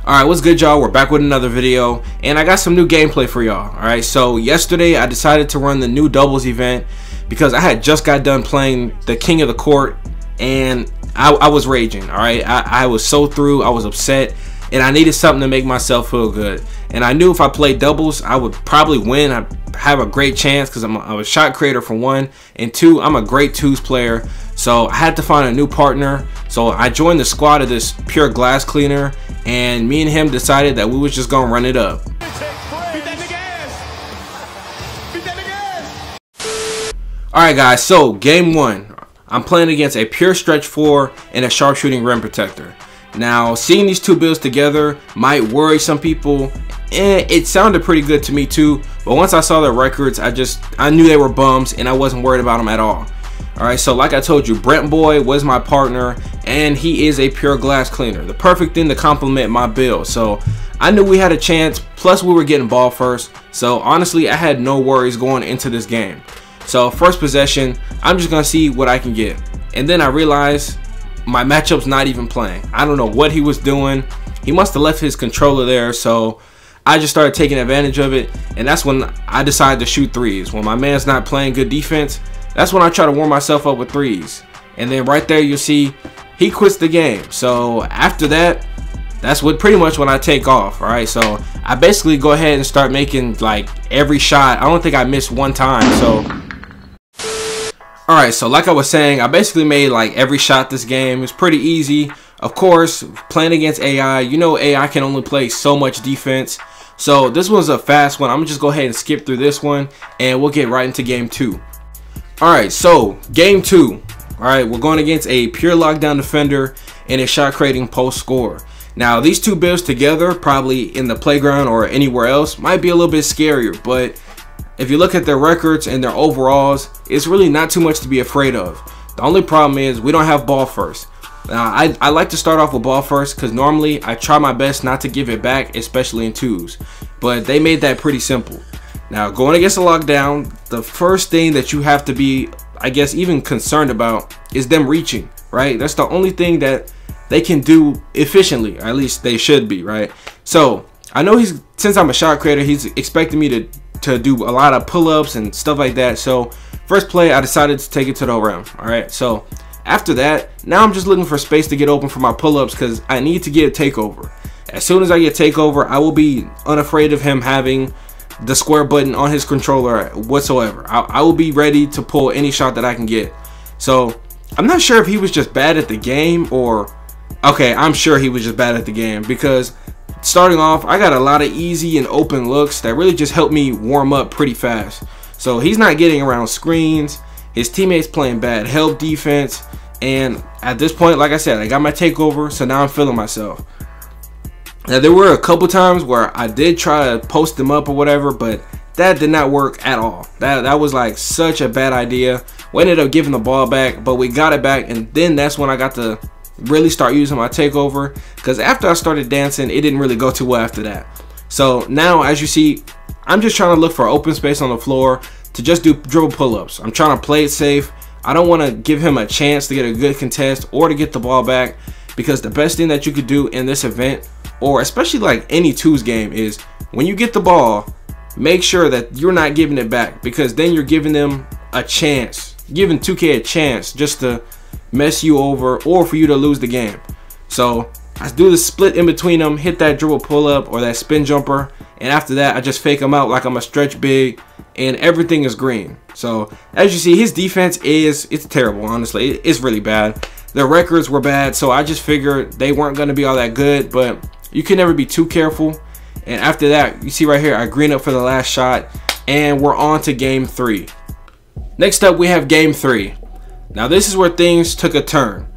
Alright, what's good, y'all? We're back with another video, and I got some new gameplay for y'all. Alright, so yesterday I decided to run the new doubles event because I had just got done playing the King of the Court, and I was raging. Alright, I was so through, I was upset, and I needed something to make myself feel good. And I knew if I played doubles, I would probably win. I'd have a great chance because I'm a shot creator for one, and two, I'm a great twos player. So I had to find a new partner. So I joined the squad of this pure glass cleaner, and me and him decided that we was just gonna run it up. Alright guys, so game one, I'm playing against a pure stretch 4 and a sharpshooting rim protector. Now, seeing these two builds together might worry some people. It sounded pretty good to me too, but once I saw their records, I knew they were bums and I wasn't worried about them at all. Alright, so like I told you, Brent Boy was my partner, and he is a pure glass cleaner, the perfect thing to complement my build. So I knew we had a chance, plus we were getting ball first, so honestly I had no worries going into this game. So first possession, I'm just gonna see what I can get, and then I realized my matchup's not even playing. I don't know what he was doing. He must have left his controller there, so I just started taking advantage of it, and that's when I decided to shoot threes. When my man's not playing good defense, that's when I try to warm myself up with threes. And then right there you'll see he quits the game. So after that, that's pretty much when I take off. Alright, so I basically go ahead and start making like every shot. I don't think I missed one time. So alright, so like I was saying, I basically made like every shot this game. It's pretty easy. Of course, playing against AI, you know AI can only play so much defense. So this was a fast one. I'm gonna just go ahead and skip through this one, and we'll get right into game two. Alright, so game two. Alright, we're going against a pure lockdown defender and a shot creating post scorer. Now, these two builds together, probably in the playground or anywhere else, might be a little bit scarier, but if you look at their records and their overalls, it's really not too much to be afraid of. The only problem is we don't have ball first. Now, I like to start off with ball first because normally I try my best not to give it back, especially in twos, but they made that pretty simple. Now, going against a lockdown, the first thing that you have to be, I guess, even concerned about is them reaching, right? That's the only thing that they can do efficiently, or at least they should be, right? So I know since I'm a shot creator, he's expecting me to do a lot of pull-ups and stuff like that. So first play, I decided to take it to the rim. All right, so after that, now I'm just looking for space to get open for my pull-ups because I need to get a takeover. As soon as I get takeover, I will be unafraid of him having the square button on his controller whatsoever. I will be ready to pull any shot that I can get. So I'm not sure if he was just bad at the game, or okay, I'm sure he was just bad at the game, because starting off I got a lot of easy and open looks that really just helped me warm up pretty fast. So he's not getting around screens, his teammates playing bad help defense, and at this point, like I said, I got my takeover, so now I'm feeling myself. Now, there were a couple times where I did try to post them up or whatever, but that did not work at all. That was like such a bad idea. We ended up giving the ball back, but we got it back, and then that's when I got to really start using my takeover, because after I started dancing, it didn't really go too well after that. So now, as you see, I'm just trying to look for open space on the floor to just do dribble pull-ups. I'm trying to play it safe. I don't want to give him a chance to get a good contest or to get the ball back, because the best thing that you could do in this event, or especially like any twos game, is when you get the ball, make sure that you're not giving it back, because then you're giving them a chance, giving 2K a chance just to mess you over or for you to lose the game. So I do the split in between them, hit that dribble pull up or that spin jumper, and after that I just fake them out like I'm a stretch big, and everything is green. So as you see, his defense it's terrible. Honestly, it's really bad. Their records were bad, so I just figured they weren't going to be all that good, but you can never be too careful. And after that, you see right here, I green up for the last shot, and we're on to game three. Next up, we have game three. Now this is where things took a turn,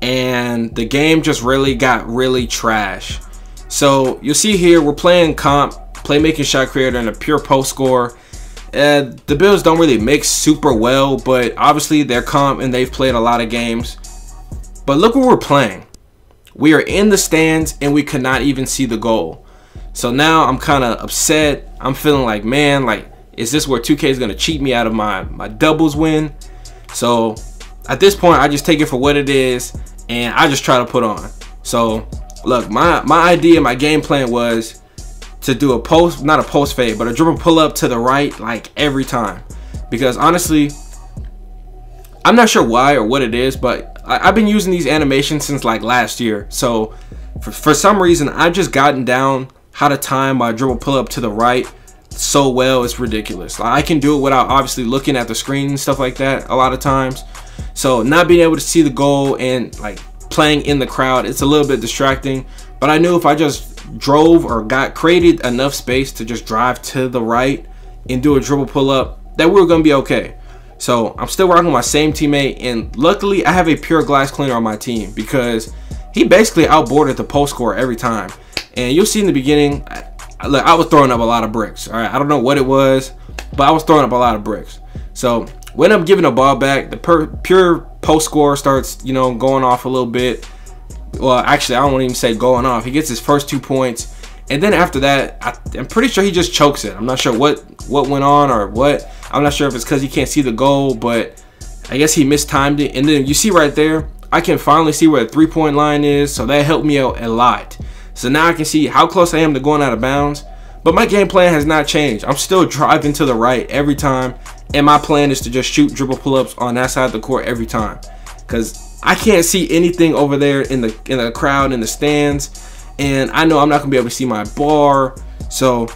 and the game just really got really trash. So you'll see here, we're playing comp, playmaking shot creator, and a pure post scorer. The builds don't really mix super well, but obviously they're comp and they've played a lot of games. But look what we're playing. We are in the stands and we could not even see the goal. So now I'm kind of upset. I'm feeling like, man, like, is this where 2K is going to cheat me out of my doubles win? So at this point, I just take it for what it is, and I just try to put on. So Look, my idea, my game plan was to do a post, not a post fade, but a dribble pull up to the right like every time. Because honestly, I'm not sure why or what it is, but I've been using these animations since like last year. So for some reason, I've just gotten down how to time my dribble pull up to the right so well, it's ridiculous. Like, I can do it without obviously looking at the screen and stuff like that a lot of times. So not being able to see the goal and like playing in the crowd, it's a little bit distracting. But I knew if I just drove or created enough space to just drive to the right and do a dribble pull up, that we were gonna be okay. So I'm still rocking with my same teammate, and luckily I have a pure glass cleaner on my team because he basically outboarded the post scorer every time. And you'll see in the beginning, look, I was throwing up a lot of bricks. All right, I don't know what it was, but I was throwing up a lot of bricks. So when I'm giving the ball back, the pure post scorer starts, you know, going off a little bit. Well, actually, I don't even say going off. He gets his first 2 points, and then after that, I'm pretty sure he just chokes it. I'm not sure what went on or what. I'm not sure if it's because he can't see the goal, but I guess he mistimed it. And then you see right there, I can finally see where the 3-point line is, so that helped me out a lot. So now I can see how close I am to going out of bounds. But my game plan has not changed. I'm still driving to the right every time, and my plan is to just shoot dribble pull-ups on that side of the court every time, because I can't see anything over there in the crowd, in the stands, and I know I'm not gonna be able to see my bar. So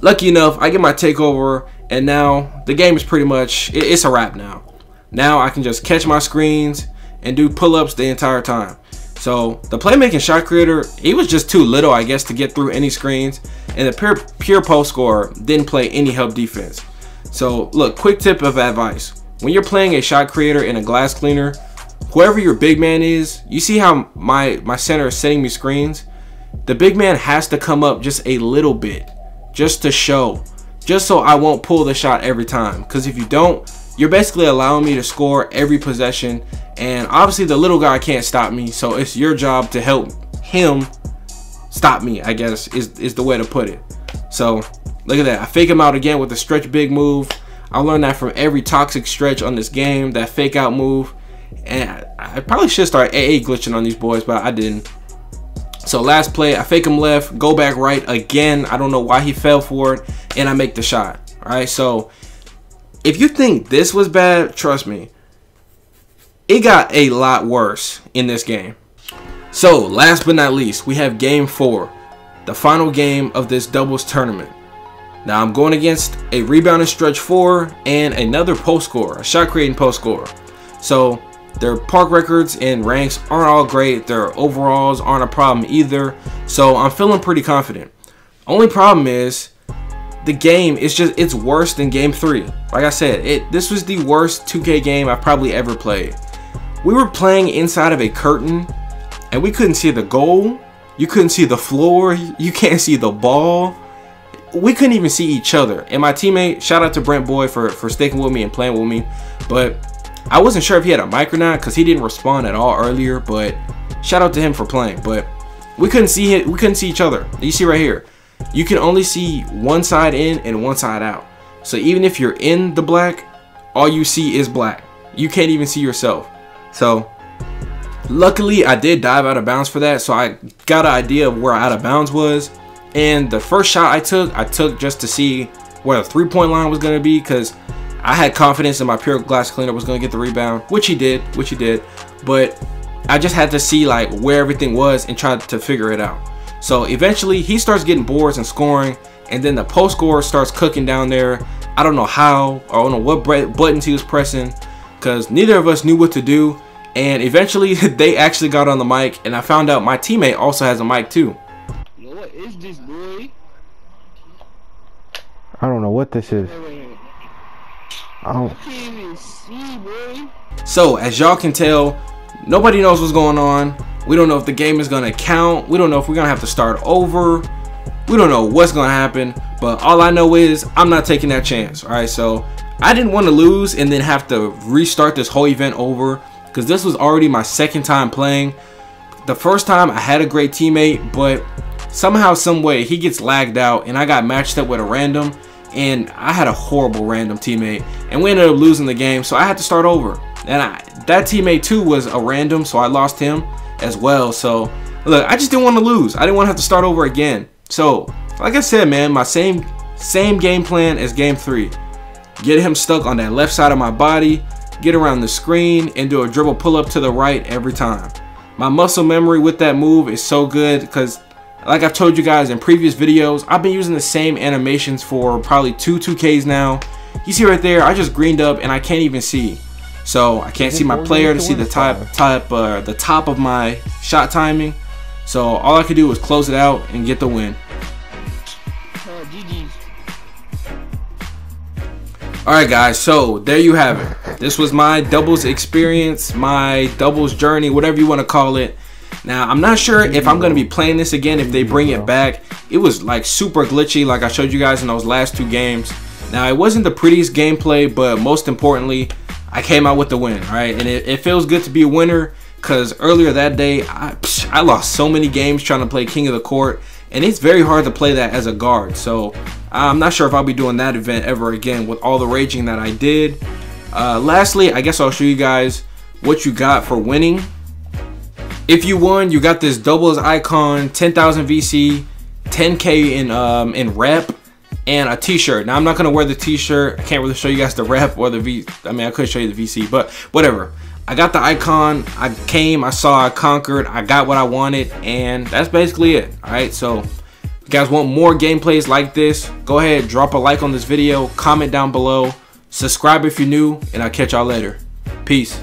lucky enough, I get my takeover, and now the game is pretty much, it's a wrap now. Now I can just catch my screens and do pull-ups the entire time. So the playmaking shot creator, he was just too little, I guess, to get through any screens, and the pure post scorer didn't play any help defense. So look, quick tip of advice: when you're playing a shot creator and a glass cleaner, whoever your big man is, you see how my center is setting me screens? The big man has to come up just a little bit, just to show, just so I won't pull the shot every time. Because if you don't, you're basically allowing me to score every possession, and obviously the little guy can't stop me, so it's your job to help him stop me, I guess is the way to put it. So look at that, I fake him out again with the stretch big move. I learned that from every toxic stretch on this game, that fake out move, and I probably should start AA glitching on these boys, but I didn't. So last play, I fake him left, go back right again. I don't know why he fell for it, and I make the shot. All right, so if you think this was bad, trust me, it got a lot worse in this game. So last but not least, we have game 4, the final game of this doubles tournament. Now I'm going against a rebounding stretch 4 and another post scorer, a shot creating post scorer. So their park records and ranks aren't all great. Their overalls aren't a problem either. So I'm feeling pretty confident. Only problem is, the game is just, it's worse than game 3. Like I said, this was the worst 2K game I've probably ever played. We were playing inside of a curtain, and we couldn't see the goal. You couldn't see the floor. You can't see the ball. We couldn't even see each other. And my teammate, shout out to Brent Boy for sticking with me and playing with me, but I wasn't sure if he had a mic or not because he didn't respond at all earlier. But shout out to him for playing. But we couldn't see it. We couldn't see each other. You see right here, you can only see one side in and one side out. So even if you're in the black, all you see is black. You can't even see yourself. So luckily I did dive out of bounds for that, so I got an idea of where out of bounds was. And the first shot I took just to see where the 3-point line was going to be, because I had confidence in my pure glass cleaner was going to get the rebound, which he did, but I just had to see like where everything was and try to figure it out. So eventually he starts getting boards and scoring, and then the post scorer starts cooking down there. I don't know how, or I don't know what buttons he was pressing, because neither of us knew what to do. And eventually they actually got on the mic, and I found out my teammate also has a mic too. Yo, what is this, boy? I don't know what this is. I can't even see, boy. So as y'all can tell, nobody knows what's going on. We don't know if the game is gonna count. We don't know if we're gonna have to start over. We don't know what's gonna happen, but all I know is I'm not taking that chance. All right, so I didn't want to lose and then have to restart this whole event over, because this was already my second time playing. The first time I had a great teammate, but somehow, some way he gets lagged out and I got matched up with a random, and I had a horrible random teammate, and we ended up losing the game, so I had to start over. And that teammate too was a random, so I lost him as well. So Look, I just didn't want to lose. I didn't want to have to start over again. So, like I said, man, my same game plan as game 3. Get him stuck on that left side of my body, get around the screen, and do a dribble pull up to the right every time. My muscle memory with that move is so good because, like I've told you guys in previous videos, I've been using the same animations for probably 2Ks now. You see right there, I just greened up and I can't even see. So I can't see my player to see the top of my shot timing. So all I could do was close it out and get the win. Alright guys, so there you have it. This was my doubles experience, my doubles journey, whatever you want to call it. Now, I'm not sure if I'm going to be playing this again if they bring it back. It was like super glitchy like I showed you guys in those last 2 games. Now, it wasn't the prettiest gameplay, but most importantly, I came out with the win, right? And it feels good to be a winner because earlier that day, I lost so many games trying to play King of the Court. And it's very hard to play that as a guard. So I'm not sure if I'll be doing that event ever again with all the raging that I did. Lastly, I guess I'll show you guys what you got for winning. If you won, you got this doubles icon, 10,000 VC, 10K in rep, and a t-shirt. Now I'm not gonna wear the t-shirt. I can't really show you guys the rep or the V. I mean, I could show you the VC, but whatever. I got the icon, I came, I saw, I conquered, I got what I wanted, and that's basically it. Alright, so if you guys want more gameplays like this, go ahead, drop a like on this video, comment down below, subscribe if you're new, and I'll catch y'all later. Peace.